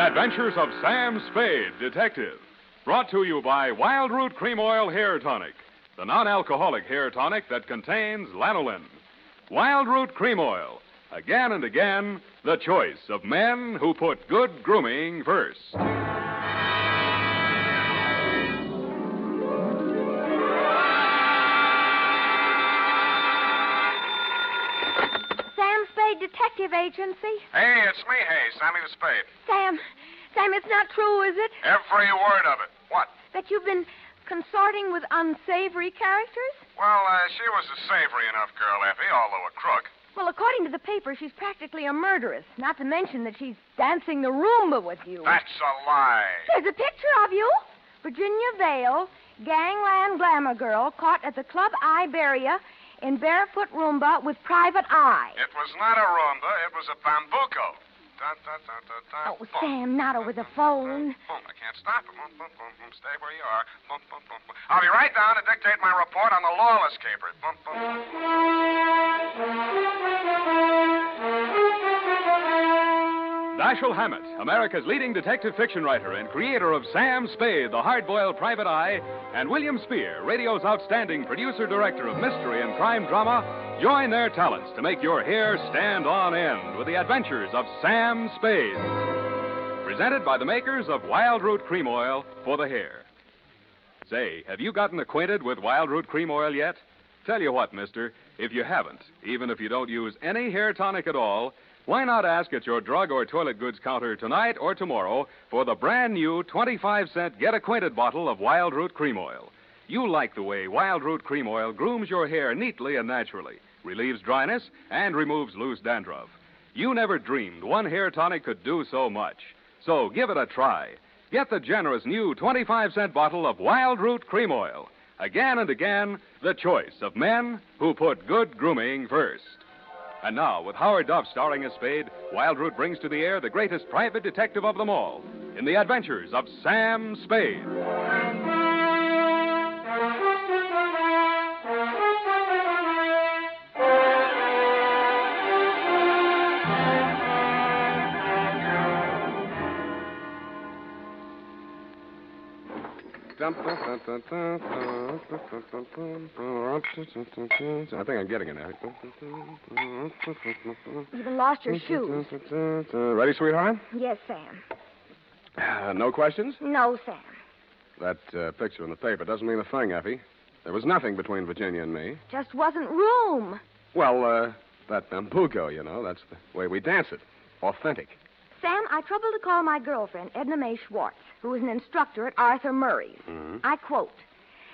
Adventures of Sam Spade, Detective. Brought to you by Wild Root Cream Oil Hair Tonic, the non-alcoholic hair tonic that contains lanolin. Wild Root Cream Oil. Again and again, the choice of men who put good grooming first. Sam Spade Detective Agency. Hey, it's me, Sammy the Spade. Sam, it's not true, is it? Every word of it. What? That you've been consorting with unsavory characters? Well, she was a savory enough girl, Effie, although a crook. Well, according to the paper, she's practically a murderess. Not to mention that she's dancing the Roomba with you. That's a lie. There's a picture of you. Virginia Vale, gangland glamour girl, caught at the Club Iberia in barefoot Roomba with private eye. It was not a Roomba. It was a bambuco. Oh, Sam, not over the phone. Boom, I can't stop it. Boom, boom, boom, boom. Stay where you are. Boom, boom, boom, boom. I'll be right down to dictate my report on the Lawless caper. Boom, boom, Dashiell Hammett, America's leading detective fiction writer and creator of Sam Spade, the hard-boiled private eye, and William Spear, radio's outstanding producer-director of mystery and crime drama, join their talents to make your hair stand on end with the adventures of Sam Spade. Presented by the makers of Wild Root Cream Oil for the hair. Say, have you gotten acquainted with Wild Root Cream Oil yet? Tell you what, mister, if you haven't, even if you don't use any hair tonic at all, why not ask at your drug or toilet goods counter tonight or tomorrow for the brand new 25-cent Get Acquainted bottle of Wild Root Cream Oil. You'll like the way Wild Root Cream Oil grooms your hair neatly and naturally, relieves dryness, and removes loose dandruff. You never dreamed one hair tonic could do so much. So give it a try. Get the generous new 25-cent bottle of Wild Root Cream Oil. Again and again, the choice of men who put good grooming first. And now, with Howard Duff starring as Spade, Wild Root brings to the air the greatest private detective of them all in the adventures of Sam Spade. I think I'm getting it now. You even lost your shoes. Ready, sweetheart? Yes, Sam. No questions? No, Sam. That picture in the paper doesn't mean a thing, Effie. There was nothing between Virginia and me. Just wasn't room. Well, that bambuco, you know, that's the way we dance it. Authentic. Sam, I troubled to call my girlfriend, Edna Mae Schwartz, who is an instructor at Arthur Murray's. Mm-hmm. I quote,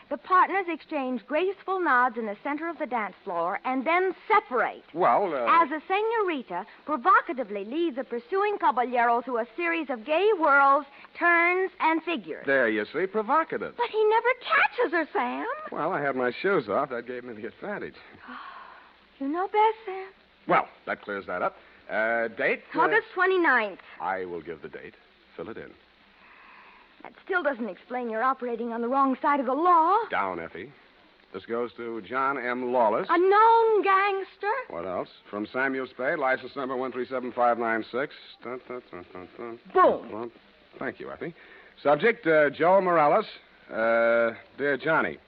"The partners exchange graceful nods in the center of the dance floor and then separate. Well, As a senorita provocatively leads a pursuing caballero through a series of gay whirls, turns, and figures." There, you see, provocative. But he never catches her, Sam. Well, I had my shoes off. That gave me the advantage. You know best, Sam. Well, that clears that up. Date? August 29th. I will give the date. Fill it in. That still doesn't explain your operating on the wrong side of the law. Down, Effie. This goes to John M. Lawless. A known gangster. What else? From Samuel Spade, license number 137596. Boom. Thank you, Effie. Subject, Joe Morales. Dear Johnny,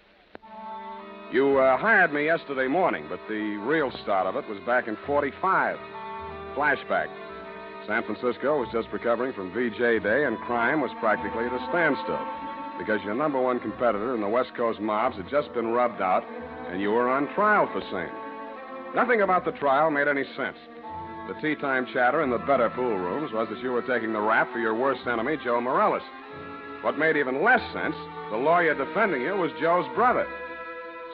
you hired me yesterday morning, but the real start of it was back in 45. Flashback. San Francisco was just recovering from VJ Day, and crime was practically at a standstill because your number one competitor in the West Coast mobs had just been rubbed out, and you were on trial for same. Nothing about the trial made any sense. The tea-time chatter in the better pool rooms was that you were taking the rap for your worst enemy, Joe Morales. What made even less sense, the lawyer defending you was Joe's brother.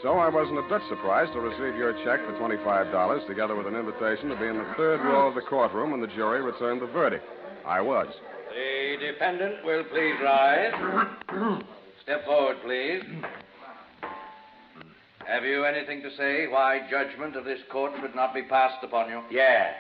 So I wasn't a bit surprised to receive your check for $25, together with an invitation to be in the third row of the courtroom when the jury returned the verdict. I was. The defendant will please rise. Step forward, please. Have you anything to say why judgment of this court should not be passed upon you? Yeah.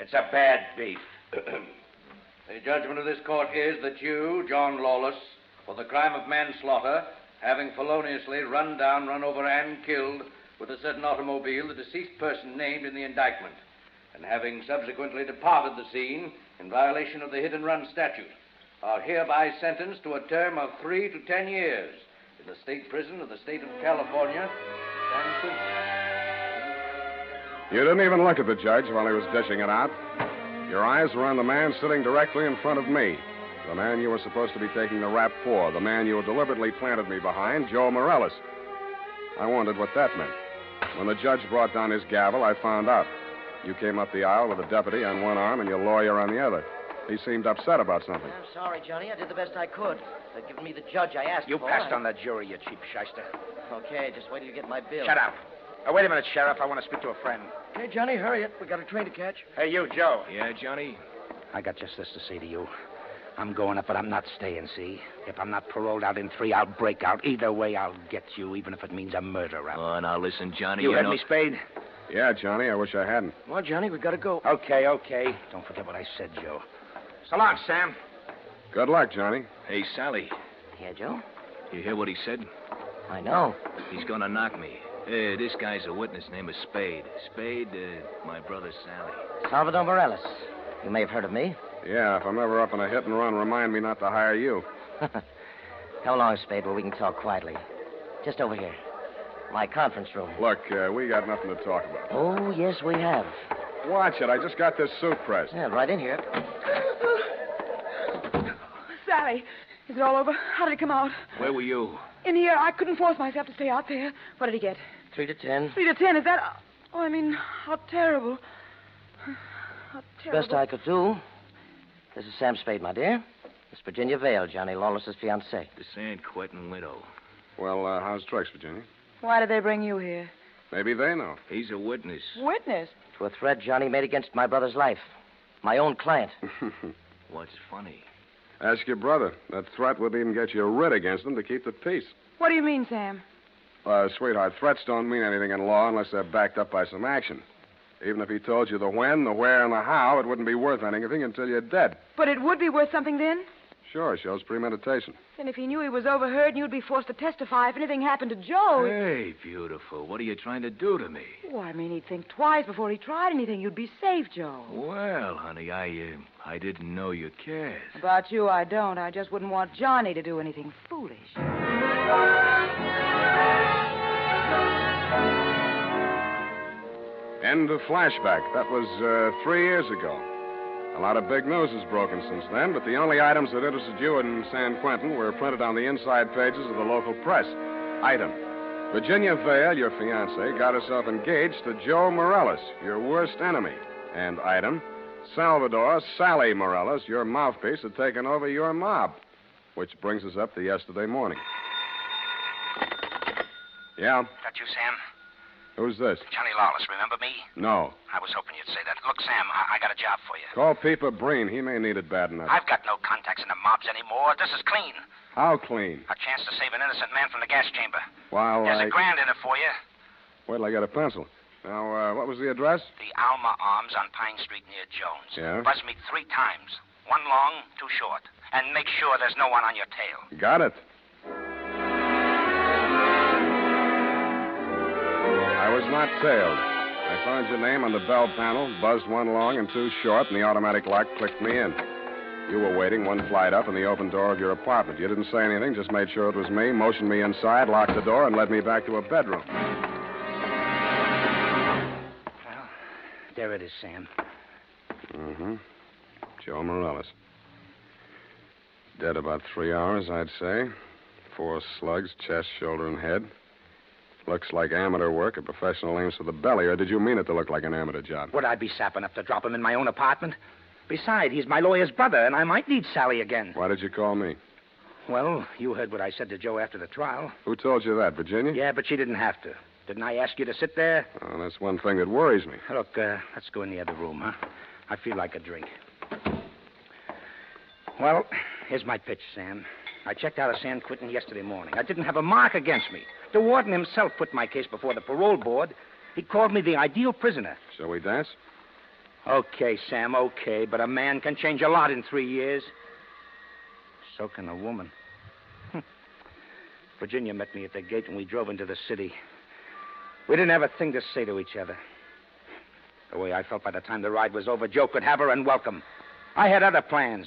It's a bad beef. The judgment of this court is that you, John Lawless, for the crime of manslaughter, having feloniously run down, run over, and killed with a certain automobile the deceased person named in the indictment, and having subsequently departed the scene in violation of the hit-and-run statute, are hereby sentenced to a term of 3 to 10 years in the state prison of the state of California, San Quentin. You didn't even look at the judge while he was dishing it out. Your eyes were on the man sitting directly in front of me. The man you were supposed to be taking the rap for. The man you deliberately planted me behind, Joe Morales. I wondered what that meant. When the judge brought down his gavel, I found out. You came up the aisle with a deputy on one arm and your lawyer on the other. He seemed upset about something. I'm sorry, Johnny. I did the best I could. They've given me the judge I asked You for. passed on the jury, you cheap shyster. Okay, just wait till you get my bill. Shut up. Oh, wait a minute, Sheriff. I want to speak to a friend. Okay, Johnny, hurry it. We got a train to catch. Hey, you, Joe. Yeah, Johnny? I got just this to say to you. I'm going up, but I'm not staying, see? If I'm not paroled out in 3, I'll break out. Either way, I'll get you, even if it means a murder rap. Oh, now listen, Johnny. You heard know... me, Spade? Yeah, Johnny, I wish I hadn't. Well, Johnny, we got to go. Okay. Don't forget what I said, Joe. So long, Sam. Good luck, Johnny. Hey, Sally, Yeah, Joe? you hear what he said? I know. He's gonna knock me. This guy's a witness named Spade. Spade, my brother Sally. Salvador Morales. You may have heard of me. Yeah, if I'm ever up in a hit and run, remind me not to hire you. Come along, Spade, where we can talk quietly. Just over here. My conference room. Look, we got nothing to talk about. Oh, yes, we have. Watch it. I just got this suit pressed. Yeah, right in here. Sally, is it all over? How did it come out? Where were you? In here, I couldn't force myself to stay out there. What did he get? 3 to 10. 3 to 10, is that... Oh, I mean, how terrible. How terrible. Best I could do. This is Sam Spade, my dear. Miss Virginia Vale, Johnny Lawless's fiancée. The San Quentin widow. Well, how's tricks, Virginia? Why did they bring you here? Maybe they know. He's a witness. Witness? To a threat Johnny made against my brother's life. My own client. What's funny? Ask your brother. That threat would even get you a writ against him to keep the peace. What do you mean, Sam? Sweetheart, threats don't mean anything in law unless they're backed up by some action. Even if he told you the when, the where, and the how, it wouldn't be worth anything until you're dead. But it would be worth something then? Sure, shows premeditation. Then if he knew he was overheard and you'd be forced to testify if anything happened to Joe... Hey, beautiful. What are you trying to do to me? Oh, I mean, he'd think twice before he tried anything. You'd be safe, Joe. Well, honey, I didn't know you cared. About you, I don't. I just wouldn't want Johnny to do anything foolish. End of flashback. That was 3 years ago. A lot of big news has broken since then, but the only items that interested you in San Quentin were printed on the inside pages of the local press. Item: Virginia Vale, your fiancée, got herself engaged to Joe Morales, your worst enemy. And item: Salvador Sally Morales, your mouthpiece, had taken over your mob. Which brings us up to yesterday morning. Yeah? That you, Sam? Who's this? Johnny Lawless, remember me? No. I was hoping you'd say that. Look, Sam, I got a job for you. Call Peeper Breen. He may need it bad enough. I've got no contacts in the mobs anymore. This is clean. How clean? A chance to save an innocent man from the gas chamber. Well, There's $1,000 in it for you. Wait till I get a pencil. Now, what was the address? The Alma Arms on Pine Street near Jones. Yeah? Buzz me 3 times. 1 long, 2 short. And make sure there's no one on your tail. Got it. I was not tailed. I found your name on the bell panel, buzzed 1 long and 2 short, and the automatic lock clicked me in. You were waiting 1 flight up in the open door of your apartment. You didn't say anything, just made sure it was me, motioned me inside, locked the door, and led me back to a bedroom. Well, there it is, Sam. Mm-hmm. Joe Morales. Dead about 3 hours, I'd say. 4 slugs, chest, shoulder, and head. Looks like amateur work, a professional aims for the belly, or did you mean it to look like an amateur job? Would I be sap enough to drop him in my own apartment? Besides, he's my lawyer's brother, and I might need Sally again. Why did you call me? Well, you heard what I said to Joe after the trial. Who told you that, Virginia? Yeah, but she didn't have to. Didn't I ask you to sit there? Oh, that's one thing that worries me. Look, let's go in the other room, huh? I feel like a drink. Well, here's my pitch, Sam. I checked out of San Quentin yesterday morning. I didn't have a mark against me. The warden himself put my case before the parole board. He called me the ideal prisoner. Shall we dance? Okay, Sam, okay. But a man can change a lot in 3 years. So can a woman. Virginia met me at the gate when we drove into the city. We didn't have a thing to say to each other. The way I felt by the time the ride was over, Joe could have her and welcome. I had other plans.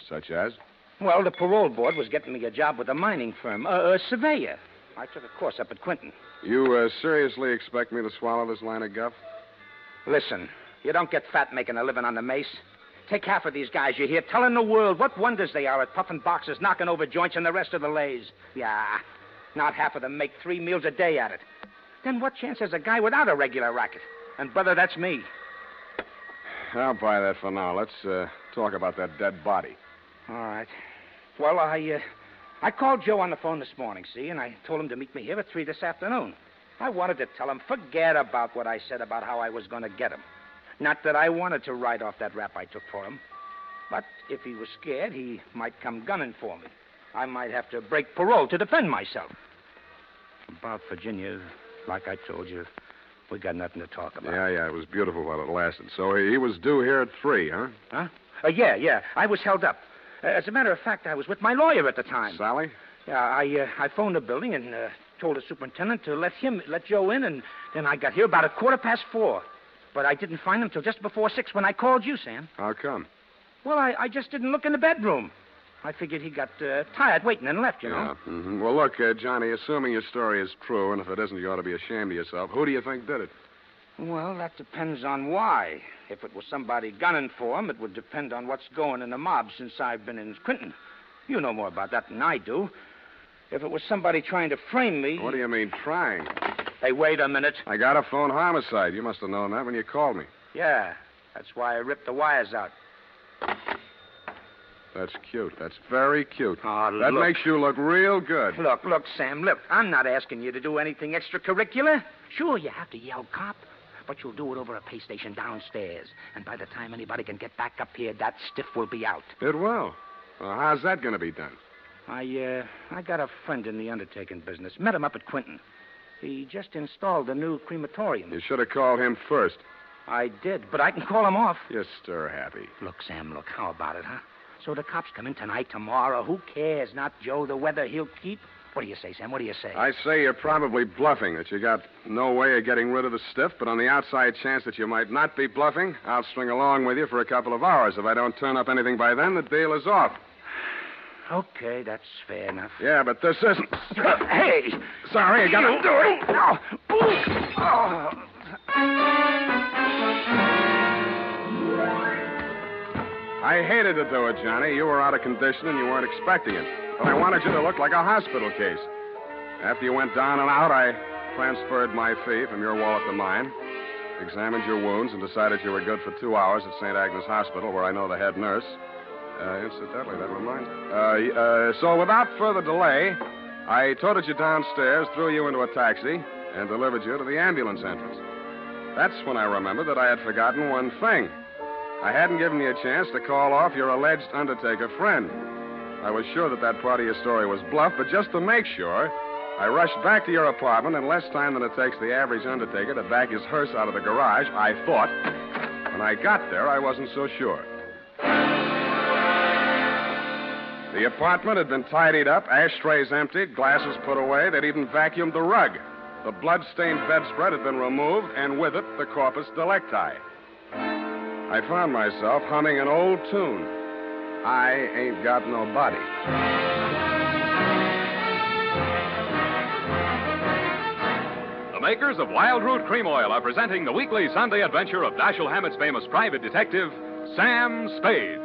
Such as? Well, the parole board was getting me a job with a mining firm, a surveyor. I took a course up at Quinton. You seriously expect me to swallow this line of guff? Listen, you don't get fat making a living on the mace. Take half of these guys you hear telling the world what wonders they are at puffing boxes, knocking over joints, and the rest of the lays. Yeah, not half of them make 3 meals a day at it. Then what chance has a guy without a regular racket? And, brother, that's me. I'll buy that for now. Let's talk about that dead body. All right. Well, I called Joe on the phone this morning, see, and I told him to meet me here at 3 this afternoon. I wanted to tell him, forget about what I said about how I was going to get him. Not that I wanted to write off that rap I took for him. But if he was scared, he might come gunning for me. I might have to break parole to defend myself. About Virginia, like I told you, we got nothing to talk about. Yeah, it was beautiful while it lasted. So he was due here at 3, huh? Huh? Yeah. I was held up. As a matter of fact, I was with my lawyer at the time. Sally? Yeah, I phoned the building and told the superintendent to let Joe in, and then I got here about 4:15. But I didn't find him till just before 6 when I called you, Sam. How come? Well, I just didn't look in the bedroom. I figured he got tired waiting and left, you know. Yeah. Mm-hmm. Well, look, Johnny, assuming your story is true, and if it isn't, you ought to be ashamed of yourself, who do you think did it? Well, that depends on why. If it was somebody gunning for him, it would depend on what's going in the mob since I've been in Quinton. You know more about that than I do. If it was somebody trying to frame me... What do you mean, trying? Hey, wait a minute. I got a phone homicide. You must have known that when you called me. Yeah, that's why I ripped the wires out. That's cute. That's very cute. Oh, that makes you look real good. Look, Sam, look. I'm not asking you to do anything extracurricular. Sure, you have to yell cop, but you'll do it over a pay station downstairs. And by the time anybody can get back up here, that stiff will be out. It will. Well, how's that going to be done? I got a friend in the undertaking business. Met him up at Quinton. He just installed a new crematorium. You should have called him first. I did, but I can call him off. You're stir-happy. Look, Sam, how about it, huh? So the cops come in tonight, tomorrow. Who cares? Not Joe, the weather he'll keep. What do you say, Sam? What do you say? I say you're probably bluffing, that you got no way of getting rid of the stiff, but on the outside chance that you might not be bluffing, I'll string along with you for a couple of hours. If I don't turn up anything by then, the deal is off. Okay, that's fair enough. Yeah, but this isn't... Hey! Sorry, I got to do it. No. Oh. I hated to do it, Johnny. You were out of condition and you weren't expecting it. But I wanted you to look like a hospital case. After you went down and out, I transferred my fee from your wallet to mine, examined your wounds, and decided you were good for 2 hours at St. Agnes Hospital, where I know the head nurse. Incidentally, that reminds me. So without further delay, I toted you downstairs, threw you into a taxi, and delivered you to the ambulance entrance. That's when I remembered that I had forgotten one thing. I hadn't given you a chance to call off your alleged undertaker friend. I was sure that part of your story was bluff, but just to make sure, I rushed back to your apartment in less time than it takes the average undertaker to back his hearse out of the garage, I thought. When I got there, I wasn't so sure. The apartment had been tidied up, ashtrays emptied, glasses put away. They'd even vacuumed the rug. The blood-stained bedspread had been removed, and with it, the corpus delicti. I found myself humming an old tune. I ain't got no body. The makers of Wild Root Cream Oil are presenting the weekly Sunday adventure of Dashiell Hammett's famous private detective, Sam Spade.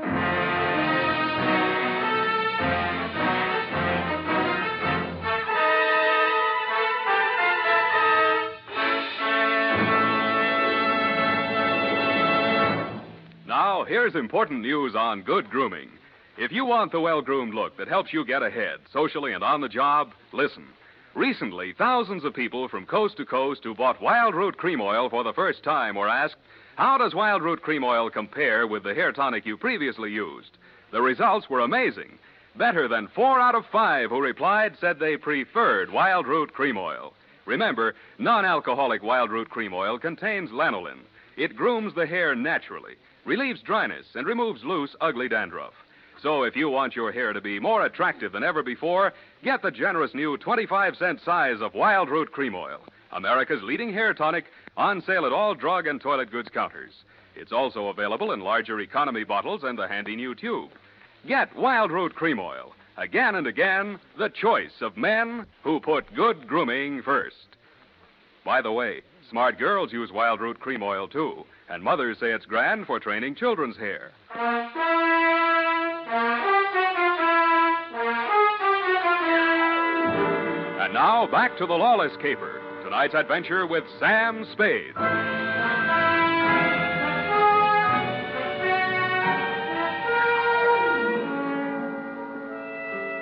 Now, here's important news on good grooming. If you want the well-groomed look that helps you get ahead, socially and on the job, listen. Recently, thousands of people from coast to coast who bought Wild Root Cream Oil for the first time were asked, how does Wild Root Cream Oil compare with the hair tonic you previously used? The results were amazing. Better than 4 out of 5 who replied said they preferred Wild Root Cream Oil. Remember, non-alcoholic Wild Root Cream Oil contains lanolin. It grooms the hair naturally, relieves dryness, and removes loose, ugly dandruff. So if you want your hair to be more attractive than ever before, get the generous new 25-cent size of Wild Root Cream Oil, America's leading hair tonic, On sale at all drug and toilet goods counters. It's also available in larger economy bottles and a handy new tube. Get Wild Root Cream Oil. Again and again, the choice of men who put good grooming first. By the way, smart girls use Wild Root Cream Oil, too, and mothers say it's grand for training children's hair. And now, back to the Lawless Caper. Tonight's adventure with Sam Spade.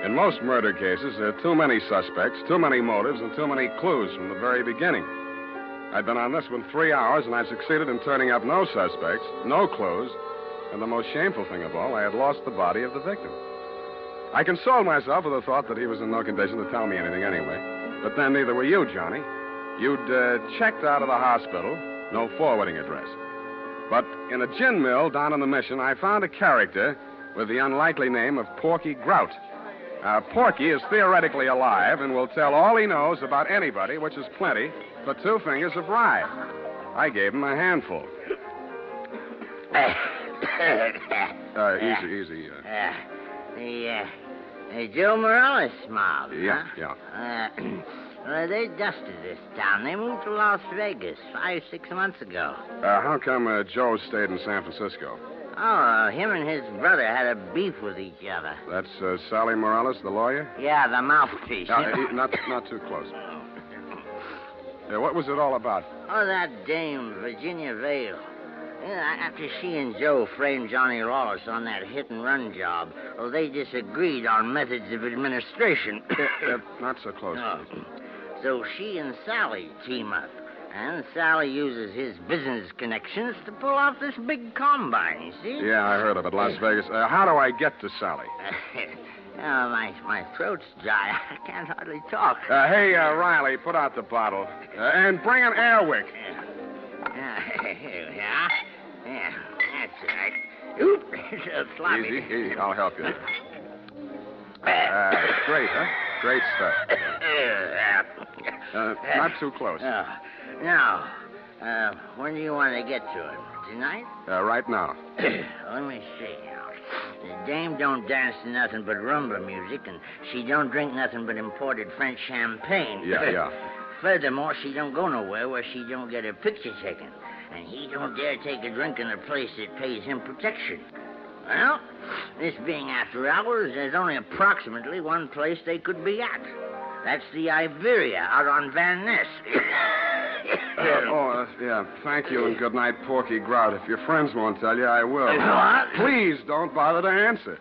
In most murder cases, there are too many suspects, too many motives, and too many clues from the very beginning. I'd been on this one 3 hours, and I succeeded in turning up no suspects, no clues, and the most shameful thing of all, I had lost the body of the victim. I consoled myself with the thought that he was in no condition to tell me anything anyway. But then neither were you, Johnny. You'd checked out of the hospital, no forwarding address. But in a gin mill down in the Mission, I found a character with the unlikely name of Porky Grout. Porky is theoretically alive and will tell all he knows about anybody, which is plenty, for 2 fingers of rye. I gave him a handful. Easy. Joe Morales mob. Yeah, huh? Well, they dusted this town. They moved to Las Vegas 5-6 months ago. How come Joe stayed in San Francisco? Oh, him and his brother had a beef with each other. That's Sally Morales, the lawyer? Yeah, the mouthpiece. Not too close. What was it all about? Oh, that dame, Virginia Vale. After she and Joe framed Johnny Lawless on that hit-and-run job, well, they disagreed on methods of administration. Not so close. No. So she and Sally team up. And Sally uses his business connections to pull off this big combine, you see? Yeah, I heard of it, Las Vegas. How do I get to Sally? My throat's dry. I can't hardly talk. Hey, Riley, put out the bottle. And bring an air wick. Yeah, that's right. Oop, so sloppy. Easy. I'll help you. Great, huh? Great stuff. Not too close. Now, when do you want to get to him? Tonight? Right now. Let me see now. The dame don't dance to nothing but rumba music, and she don't drink nothing but imported French champagne. Yeah. Furthermore, she don't go nowhere where she don't get her picture taken. And he don't dare take a drink in a place that pays him protection. Well, this being after hours, there's only approximately one place they could be at. That's the Iberia out on Van Ness. Yeah. Thank you and good night, Porky Grout. If your friends won't tell you, I will. What? Please don't bother to answer.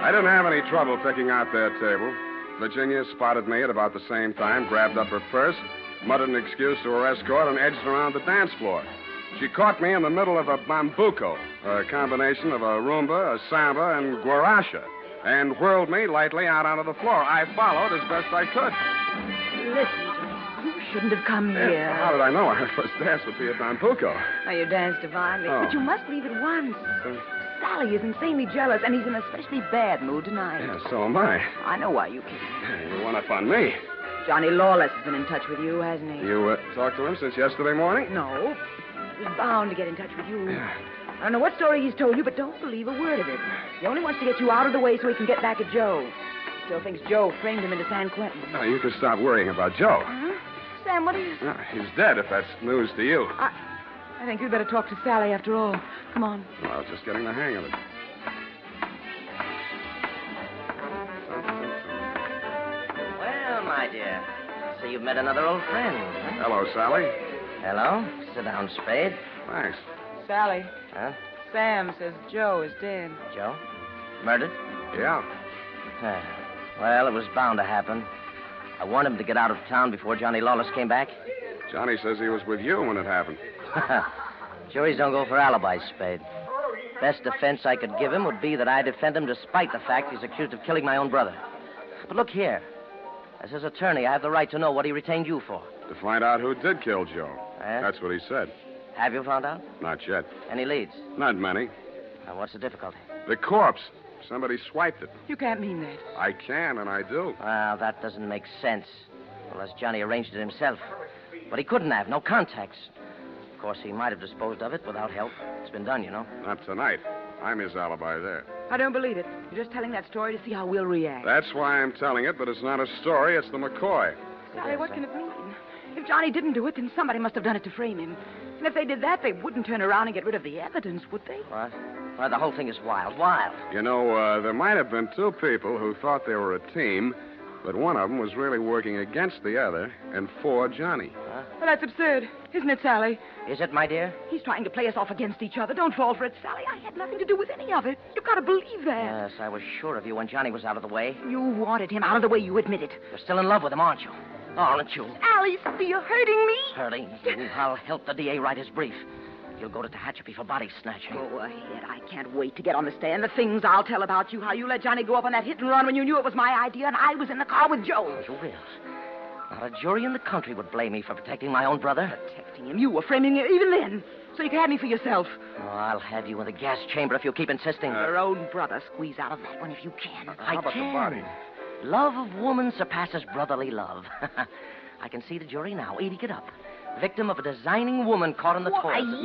I didn't have any trouble picking out their table. Virginia spotted me at about the same time, grabbed up her purse, muttered an excuse to her escort, and edged around the dance floor. She caught me in the middle of a bambuco, a combination of a rumba, a samba, and guaracha, and whirled me lightly out onto the floor. I followed as best I could. Listen, you shouldn't have come here. How did I know our first dance would be a bambuco? Oh, you danced divinely. Oh. But you must leave at once. Sally is insanely jealous, and he's in an especially bad mood tonight. Yeah, so am I. I know why you came. You went up on me. Johnny Lawless has been in touch with you, hasn't he? You talked to him since yesterday morning? No. He's bound to get in touch with you. I don't know what story he's told you, but don't believe a word of it. He only wants to get you out of the way so he can get back at Joe. Still thinks Joe framed him into San Quentin. Oh, you can stop worrying about Joe. Huh? Sam, what are you... He's dead, if that's news to you. I think you'd better talk to Sally after all. Come on. Well, I was just getting the hang of it. Well, my dear, so you've met another old friend. Huh? Hello, Sally. Hello. Sit down, Spade. Thanks. Sally. Huh? Sam says Joe is dead. Joe? Murdered? Yeah. Well, it was bound to happen. I warned him to get out of town before Johnny Lawless came back. Johnny says he was with you when it happened. Juries don't go for alibis, Spade. Best defense I could give him would be that I defend him despite the fact he's accused of killing my own brother. But look here. As his attorney, I have the right to know what he retained you for. To find out who did kill Joe. That's what he said. Have you found out? Not yet. Any leads? Not many. What's the difficulty? The corpse. Somebody swiped it. You can't mean that. I can, and I do. Well, that doesn't make sense. Unless Johnny arranged it himself. But he couldn't have. No contacts. Of course, he might have disposed of it without help. It's been done, you know. Not tonight. I'm his alibi there. I don't believe it. You're just telling that story to see how we'll react. That's why I'm telling it, but it's not a story. It's the McCoy. Sally, what can it mean? If Johnny didn't do it, then somebody must have done it to frame him. And if they did that, they wouldn't turn around and get rid of the evidence, would they? What? Well, the whole thing is wild. Wild. You know, there might have been two people who thought they were a team, but one of them was really working against the other and for Johnny. Huh? Well, that's absurd, isn't it, Sally? Is it, my dear? He's trying to play us off against each other. Don't fall for it, Sally. I had nothing to do with any of it. You've got to believe that. Yes, I was sure of you when Johnny was out of the way. You wanted him out of the way. You admit it. You're still in love with him, aren't you? Aren't you? Alice, you're hurting me. Hurting you. I'll help the DA write his brief. You'll go to Tehachapi for body snatching. Go ahead. I can't wait to get on the stand. The things I'll tell about you. How you let Johnny go up on that hit and run when you knew it was my idea and I was in the car with Joe. You will. Not a jury in the country would blame me for protecting my own brother. Protecting him. You were framing him even then. So you can have me for yourself. Oh, I'll have you in the gas chamber if you keep insisting. Your own brother. Squeeze out of that one if you can. How about the body? Love of woman surpasses brotherly love. I can see the jury now, eating it up. Victim of a designing woman caught in the toilet.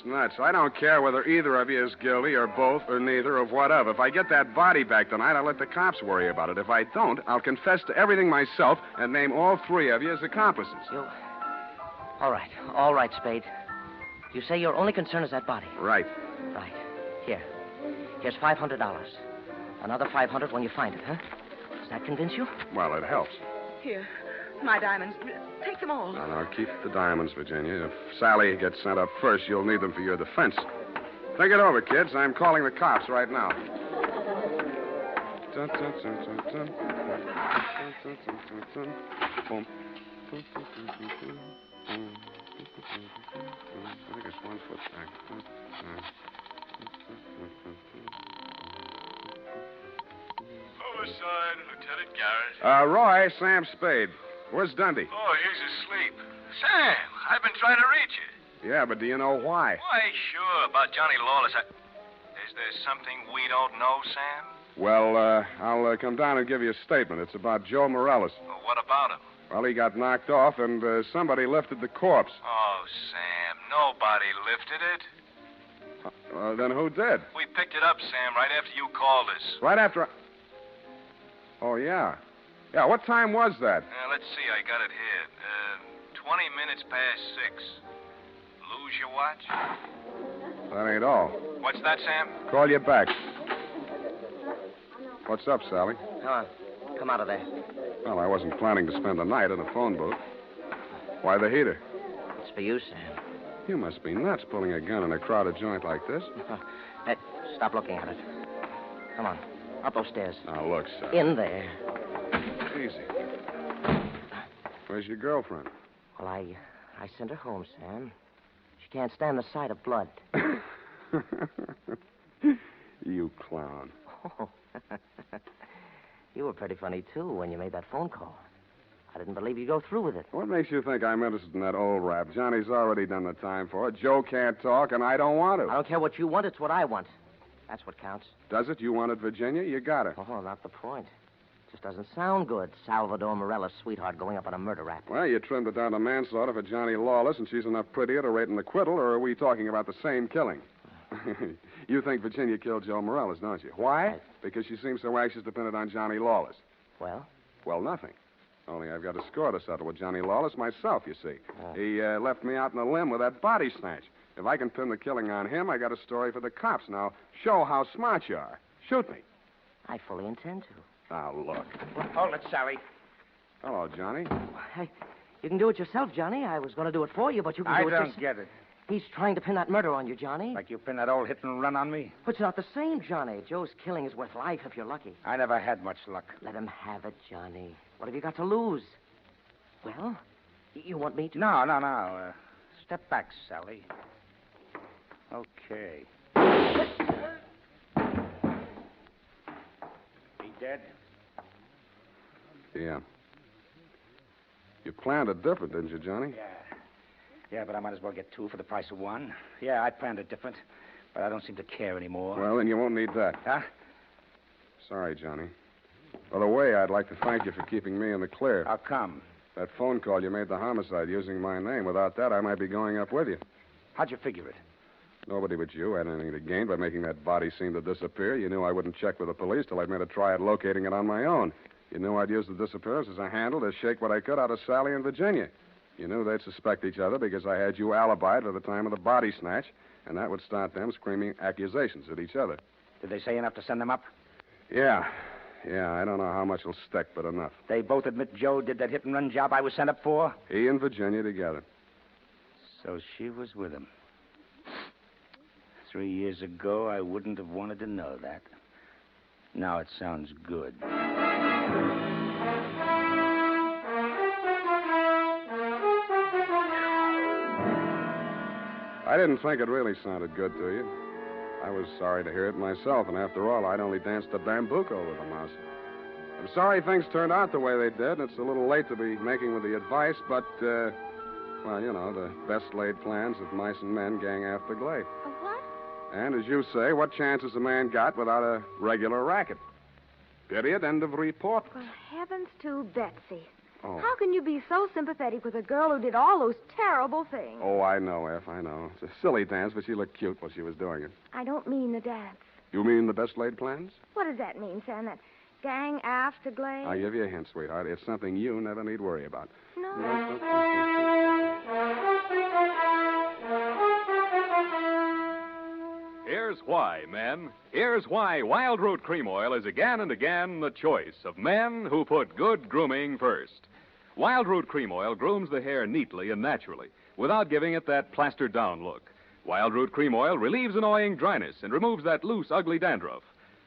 Nuts. I don't care whether either of you is guilty or both or neither or what of. If I get that body back tonight, I'll let the cops worry about it. If I don't, I'll confess to everything myself and name all three of you as accomplices. All right, Spade. You say your only concern is that body? Right. Right. Here's $500. Another $500 when you find it, huh? Does that convince you? Well, it helps. Here. My diamonds. Take them all. No, keep the diamonds, Virginia. If Sally gets sent up first, you'll need them for your defense. Think it over, kids. I'm calling the cops right now. I think it's 1 foot back. Homicide, Lieutenant Garrett. Roy, Sam Spade. Where's Dundee? Oh, he's asleep. Sam, I've been trying to reach you. Yeah, but do you know why? Why, sure, about Johnny Lawless. Is there something we don't know, Sam? Well, I'll come down and give you a statement. It's about Joe Morales. Well, what about him? Well, he got knocked off, and somebody lifted the corpse. Oh, Sam, nobody lifted it. Then who did? We picked it up, Sam, right after you called us. Right after... Oh, yeah. Yeah, what time was that? Let's see, I got it here. 20 minutes past 6. Lose your watch? That ain't all. What's that, Sam? Call you back. What's up, Sally? Come on. Come out of there. Well, I wasn't planning to spend the night in a phone booth. Why the heater? It's for you, Sam. You must be nuts pulling a gun in a crowded joint like this. Hey, stop looking at it. Come on. Up those stairs. Now, look, Sally. In there. Easy. Where's your girlfriend? Well, I sent her home, Sam. She can't stand the sight of blood. You clown. Oh. You were pretty funny, too, when you made that phone call. I didn't believe you'd go through with it. What makes you think I'm interested in that old rap? Johnny's already done the time for it. Joe can't talk, and I don't want to. I don't care what you want. It's what I want. That's what counts. Does it? You wanted Virginia? You got her. Oh, not the point. Just doesn't sound good. Salvador Morales' sweetheart going up on a murder rap. Well, you trimmed it down to manslaughter for Johnny Lawless, and she's enough prettier to rate an acquittal, or are we talking about the same killing? You think Virginia killed Joe Morales, don't you? Why? Because she seems so anxious to pin it on Johnny Lawless. Well? Well, nothing. Only I've got a score to settle with Johnny Lawless myself, you see. Oh. He left me out in a limb with that body snatch. If I can pin the killing on him, I got a story for the cops. Now, show how smart you are. Shoot me. I fully intend to. Now, look. Well, hold it, Sally. Hello, Johnny. Hey, you can do it yourself, Johnny. I was going to do it for you, but you can I do it don't get it. He's trying to pin that murder on you, Johnny. Like you pinned that old hit and run on me? But it's not the same, Johnny. Joe's killing is worth life if you're lucky. I never had much luck. Let him have it, Johnny. What have you got to lose? Well, you want me to... No. Step back, Sally. Okay. He dead? Yeah. You planned it different, didn't you, Johnny? Yeah, but I might as well get two for the price of one. Yeah, I planned it different, but I don't seem to care anymore. Well, then you won't need that. Huh? Sorry, Johnny. By the way, I'd like to thank you for keeping me in the clear. How come? That phone call you made the homicide using my name. Without that, I might be going up with you. How'd you figure it? Nobody but you had anything to gain by making that body seem to disappear. You knew I wouldn't check with the police till I'd made a try at locating it on my own. You knew I'd use the disappearance as a handle to shake what I could out of Sally and Virginia. You knew they'd suspect each other because I had you alibied at the time of the body snatch, and that would start them screaming accusations at each other. Did they say enough to send them up? Yeah, I don't know how much will stick, but enough. They both admit Joe did that hit-and-run job I was sent up for? He and Virginia together. So she was with him. 3 years ago, I wouldn't have wanted to know that. Now it sounds good. I didn't think it really sounded good to you. I was sorry to hear it myself, and after all, I'd only danced a bambuco with a mouse. I'm sorry things turned out the way they did. It's a little late to be making with the advice, but, well, you know, the best laid plans of mice and men gang after Glade. What? And as you say, what chance has a man got without a regular racket? Period. End of report. Well, heavens to Betsy. Oh. How can you be so sympathetic with a girl who did all those terrible things? Oh, I know, F. I know. It's a silly dance, but she looked cute while she was doing it. I don't mean the dance. You mean the best laid plans? What does that mean, Sam? That gang after Glade? I'll give you a hint, sweetheart. It's something you never need worry about. No. Here's why, men. Here's why Wild Root Cream Oil is again and again the choice of men who put good grooming first. Wild Root Cream Oil grooms the hair neatly and naturally without giving it that plastered down look. Wild Root Cream Oil relieves annoying dryness and removes that loose, ugly dandruff.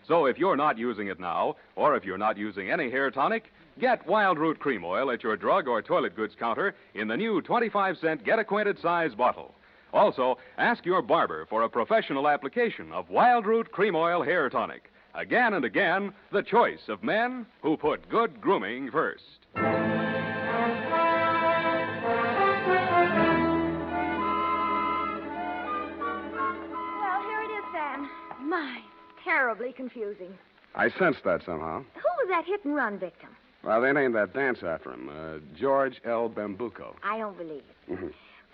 So if you're not using it now, or if you're not using any hair tonic, get Wild Root Cream Oil at your drug or toilet goods counter in the new 25-cent Get Acquainted size bottle. Also, ask your barber for a professional application of Wild Root Cream Oil Hair Tonic. Again and again, the choice of men who put good grooming first. Well, here it is, Sam. My, terribly confusing. I sensed that somehow. Who was that hit-and-run victim? Well, they named that dance after him, George L. Bambuco. I don't believe it. Mm-hmm.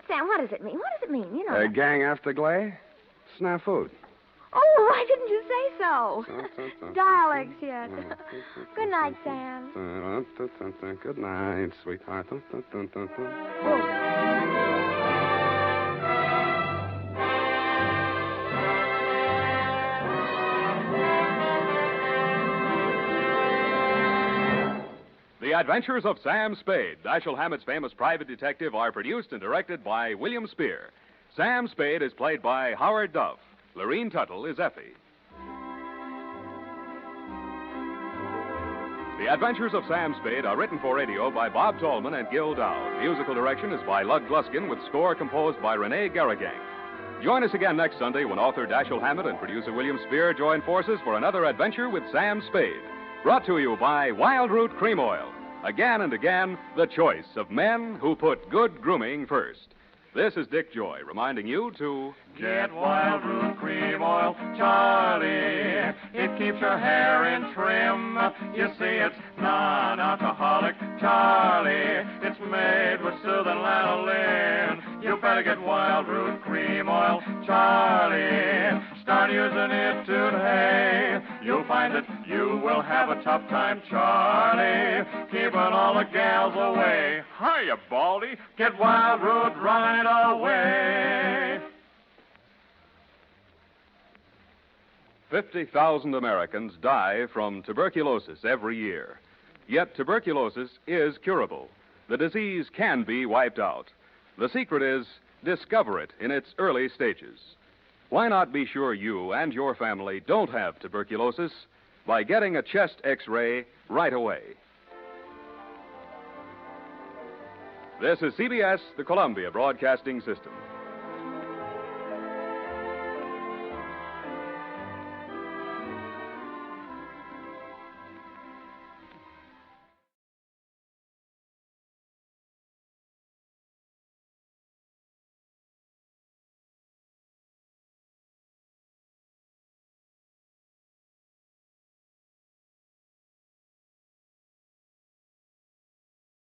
Sam, what does it mean? What does it mean? You know. Gang after Glade? Snafu. Oh, why didn't you say so? Dialects yet. Good night, Sam. Good night, sweetheart. The Adventures of Sam Spade, Dashiell Hammett's famous private detective, are produced and directed by William Spear. Sam Spade is played by Howard Duff. Lorene Tuttle is Effie. The Adventures of Sam Spade are written for radio by Bob Tallman and Gil Dowd. Musical direction is by Lug Gluskin with score composed by Renee Garrigang. Join us again next Sunday when author Dashiell Hammett and producer William Spear join forces for another adventure with Sam Spade. Brought to you by Wild Root Cream Oil. Again and again, the choice of men who put good grooming first. This is Dick Joy reminding you to get Wild Root Cream Oil, Charlie. It keeps your hair in trim. You see, it's non-alcoholic, Charlie. It's made with soothing lanolin. You better get Wild Root Cream Oil, Charlie. Start using it today. You'll find that you will have a tough time, Charlie, keeping all the gals away. Hiya, Baldy. Get Wild Root right away. 50,000 Americans die from tuberculosis every year. Yet tuberculosis is curable. The disease can be wiped out. The secret is discover it in its early stages. Why not be sure you and your family don't have tuberculosis by getting a chest X-ray right away? This is CBS, the Columbia Broadcasting System.